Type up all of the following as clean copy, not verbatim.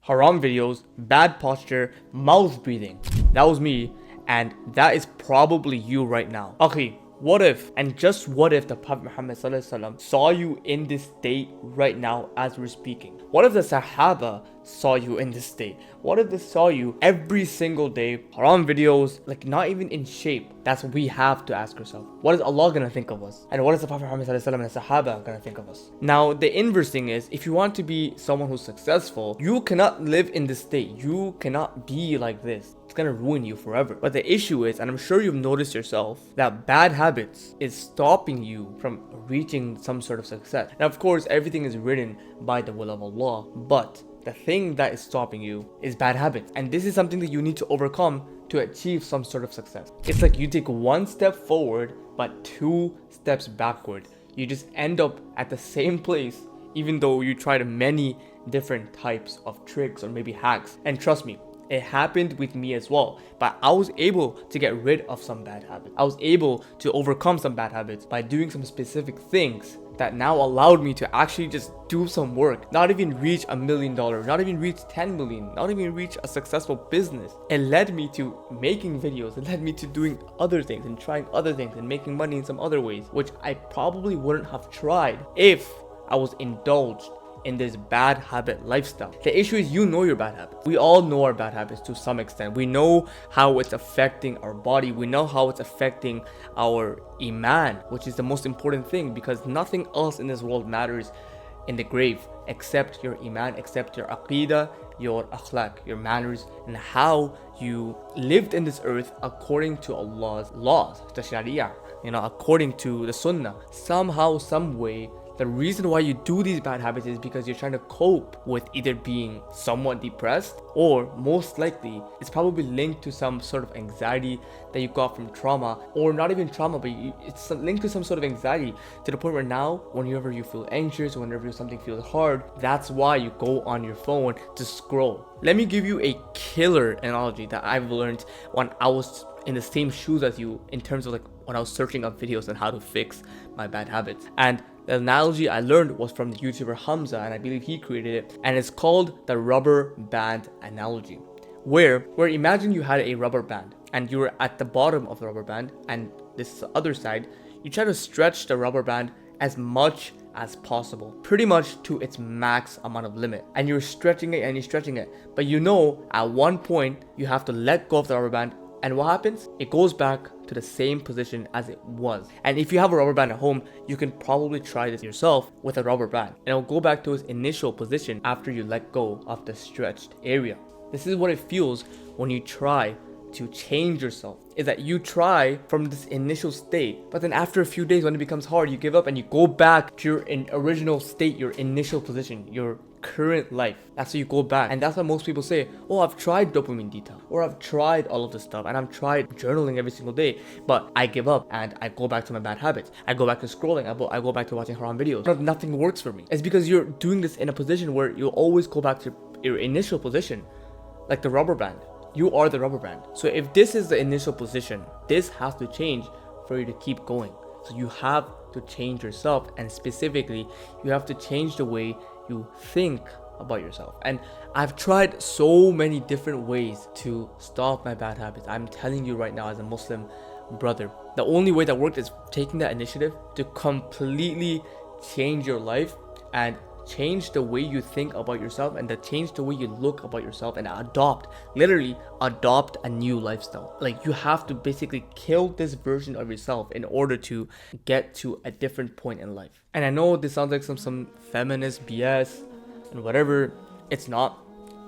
haram videos, bad posture, mouth breathing. That was me, and that is probably you right now. Okay, what if, and just what if, the Prophet Muhammad saw you in this state right now as we're speaking? What if the Sahaba saw you in this state? What if they saw you every single day, haram videos, like not even in shape? That's what we have to ask ourselves. What is Allah gonna think of us? And what is the Prophet Muhammad and the Sahaba gonna think of us? Now, the inverse thing is, if you want to be someone who's successful, you cannot live in this state. You cannot be like this. It's gonna ruin you forever. But the issue is, and I'm sure you've noticed yourself, that bad habits is stopping you from reaching some sort of success. Now, of course, everything is written by the will of Allah, but the thing that is stopping you is bad habits. And this is something that you need to overcome to achieve some sort of success. It's like you take one step forward, but 2 steps backward. You just end up at the same place, even though you tried many different types of tricks or maybe hacks. And trust me, it happened with me as well, but I was able to get rid of some bad habits. I was able to overcome some bad habits by doing some specific things that now allowed me to actually just do some work, not even reach $1 million, not even reach 10 million, not even reach a successful business. It led me to making videos. It led me to doing other things and trying other things and making money in some other ways, which I probably wouldn't have tried if I was indulged in this bad habit lifestyle. The issue is, you know your bad habits. We all know our bad habits to some extent. We know how it's affecting our body. We know how it's affecting our iman, which is the most important thing, because nothing else in this world matters in the grave except your iman, except your aqidah, your akhlaq, your manners, and how you lived in this earth according to Allah's laws, the sharia, according to the sunnah. Somehow, some way, the reason why you do these bad habits is because you're trying to cope with either being somewhat depressed, or most likely it's probably linked to some sort of anxiety that you got from trauma, or not even trauma, but it's linked to some sort of anxiety to the point where now whenever you feel anxious, whenever something feels hard, that's why you go on your phone to scroll. Let me give you a killer analogy that I've learned when I was in the same shoes as you, in terms of like when I was searching up videos on how to fix my bad habits. And the analogy I learned was from the YouTuber Hamza, and I believe he created it, and it's called the rubber band analogy, where imagine you had a rubber band and you were at the bottom of the rubber band, and this other side, you try to stretch the rubber band as much as possible, pretty much to its max amount of limit, and you're stretching it and you're stretching it, but at one point you have to let go of the rubber band. And what happens? It goes back to the same position as it was. And if you have a rubber band at home, you can probably try this yourself with a rubber band, and it'll go back to its initial position after you let go of the stretched area. This is what it feels when you try to change yourself, is that you try from this initial state, but then after a few days, when it becomes hard, you give up and you go back to your original state, your initial position, your current life. That's how you go back. And that's why most people say, oh, I've tried dopamine detox, or I've tried all of this stuff, and I've tried journaling every single day, but I give up and I go back to my bad habits. I go back to scrolling. I go back to watching haram videos. But nothing works for me. It's because you're doing this in a position where you'll always go back to your initial position, like the rubber band. You are the rubber band. So if this is the initial position, this has to change for you to keep going. So you have to change yourself, and specifically, you have to change the way you think about yourself. And I've tried so many different ways to stop my bad habits. I'm telling you right now, as a Muslim brother, the only way that worked is taking that initiative to completely change your life and change the way you think about yourself, and to change the way you look about yourself, and literally adopt a new lifestyle. Like, you have to basically kill this version of yourself in order to get to a different point in life. And I know this sounds like some feminist BS and whatever. It's not.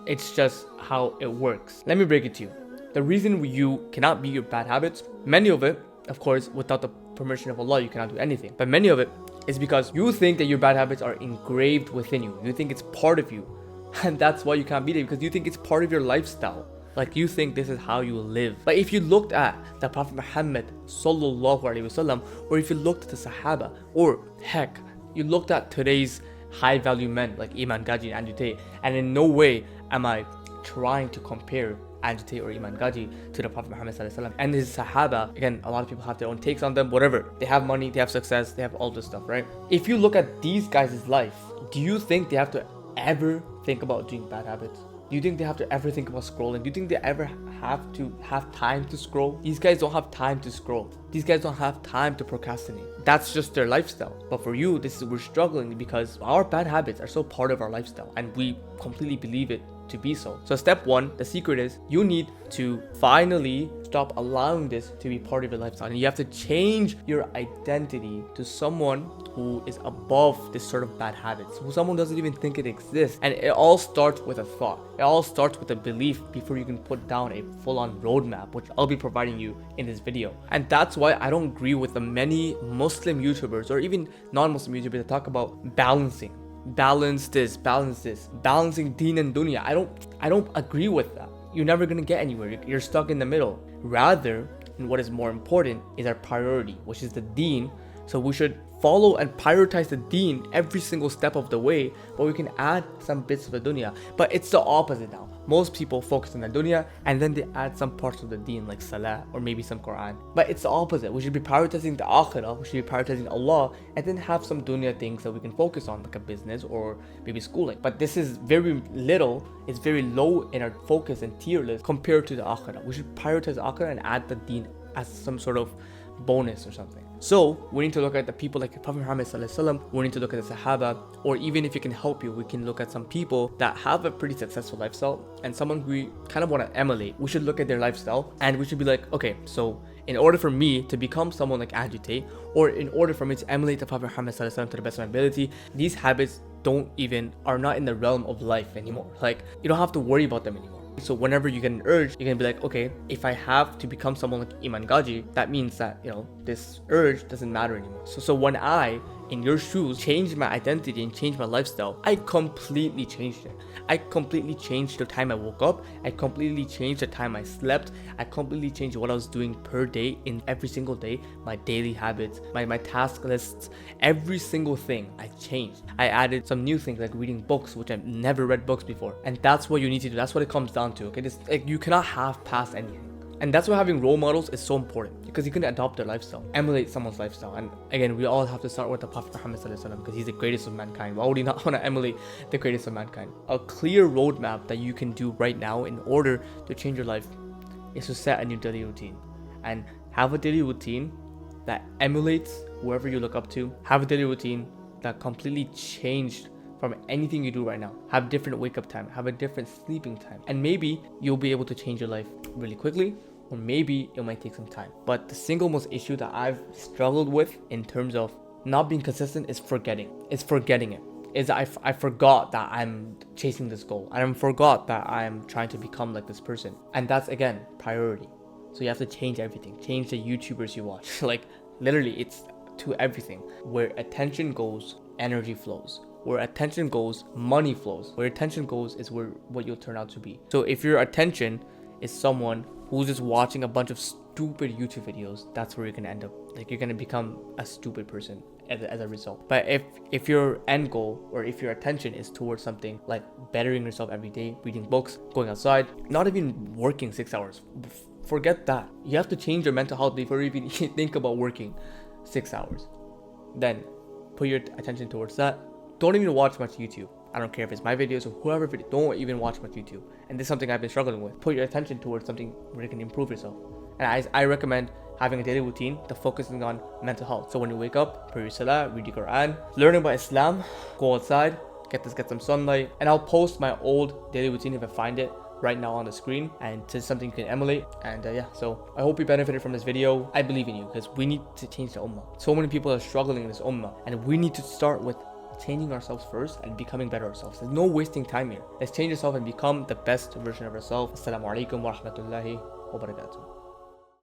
It's just how it works. Let me break it to you. The reason you cannot beat your bad habits, many of it, of course, without the permission of Allah, you cannot do anything. But many of it is because you think that your bad habits are engraved within you. You think it's part of you. And that's why you can't beat it, because you think it's part of your lifestyle. Like, you think this is how you live. But if you looked at the Prophet Muhammad sallallahu alaihi wasallam, or if you looked at the Sahaba, or heck, you looked at today's high value men like Iman Gaji and Andrew Tate, and in no way am I trying to compare Andrew Tate or Iman Gaji to the Prophet Muhammad sallallahu alaihi wasallam and his Sahaba. Again, a lot of people have their own takes on them, whatever. They have money, they have success, they have all this stuff, right? If you look at these guys' life, do you think they have to ever think about doing bad habits? Do you think they have to ever think about scrolling? Do you think they ever have to have time to scroll? These guys don't have time to scroll. These guys don't have time to procrastinate. That's just their lifestyle. But for you, we're struggling because our bad habits are so part of our lifestyle and we completely believe it to be so. So step one, the secret is you need to finally stop allowing this to be part of your lifestyle, and you have to change your identity to someone who is above this sort of bad habits, who someone doesn't even think it exists. And it all starts with a thought. It all starts with a belief before you can put down a full-on roadmap, which I'll be providing you in this video. And that's why I don't agree with the many Muslim YouTubers or even non-Muslim YouTubers that talk about balancing. Balance this, balancing deen and dunya. I don't agree with that. You're never gonna get anywhere. You're stuck in the middle. Rather, and what is more important is our priority, which is the deen. So we should follow and prioritize the deen every single step of the way, but we can add some bits of the dunya. But it's the opposite now. Most people focus on the dunya and then they add some parts of the deen like salah or maybe some Quran. But it's the opposite. We should be prioritizing the akhirah, we should be prioritizing Allah, and then have some dunya things that we can focus on, like a business or maybe schooling. But this is very little, it's very low in our focus and tier list compared to the akhirah. We should prioritize the akhirah and add the deen as some sort of bonus or something. So we need to look at the people like Prophet Muhammad Sallallahu Alaihi Wasallam. We need to look at the Sahaba, or even if it can help you, we can look at some people that have a pretty successful lifestyle and someone we kind of want to emulate. We should look at their lifestyle and we should be like, okay, so in order for me to become someone like Agitate, or in order for me to emulate the Prophet Muhammad Sallallahu Alaihi Wasallam to the best of my ability, these habits are not in the realm of life anymore. Like, you don't have to worry about them anymore. So whenever you get an urge, you're gonna be like, okay, if I have to become someone like Imam Gaji, that means that, you know, this urge doesn't matter anymore. So when I, in your shoes, changed my identity and changed my lifestyle, I completely changed it. I completely changed the time I woke up. I completely changed the time I slept. I completely changed what I was doing per day in every single day, my daily habits, my task lists, every single thing I changed. I added some new things like reading books, which I've never read books before. And that's what you need to do. That's what it comes down to, okay? Like, you cannot half pass anything. And that's why having role models is so important, because you can adopt their lifestyle, emulate someone's lifestyle. And again, we all have to start with the Prophet Muhammad Sallallahu Alaihi Wasallam, because he's the greatest of mankind. Why would you not want to emulate the greatest of mankind? A clear roadmap that you can do right now in order to change your life is to set a new daily routine and have a daily routine that emulates whoever you look up to. Have a daily routine that completely changed from anything you do right now. Have different wake up time, have a different sleeping time, and maybe you'll be able to change your life really quickly, or maybe it might take some time. But the single most issue that I've struggled with in terms of not being consistent is forgetting. It's forgetting it. I forgot that I'm chasing this goal. I forgot that I'm trying to become like this person. And that's, again, priority. So you have to change everything. Change the YouTubers you watch. Like, literally, it's to everything. Where attention goes, energy flows. Where attention goes, money flows. Where attention goes is what you'll turn out to be. So if your attention is someone who's just watching a bunch of stupid YouTube videos, that's where you're gonna end up. Like, you're gonna become a stupid person as a result. But if your end goal, or if your attention is towards something like bettering yourself every day, reading books, going outside, not even working 6 hours, forget that. You have to change your mental health before you even think about working 6 hours. Then put your attention towards that. Don't even watch much YouTube. I don't care if it's my videos or whoever video, don't even watch much YouTube. And this is something I've been struggling with. Put your attention towards something where you can improve yourself. And I recommend having a daily routine that focuses on mental health. So when you wake up, pray your salah, read your Quran, learn about Islam, go outside, get some sunlight. And I'll post my old daily routine if I find it right now on the screen, and it's something you can emulate. And yeah, so I hope you benefited from this video. I believe in you, because we need to change the ummah. So many people are struggling in this ummah, and we need to start with changing ourselves first and becoming better ourselves. There's no wasting time here. Let's change yourself and become the best version of ourselves. Assalamu alaikum wa rahmatullahi wa barakatuh.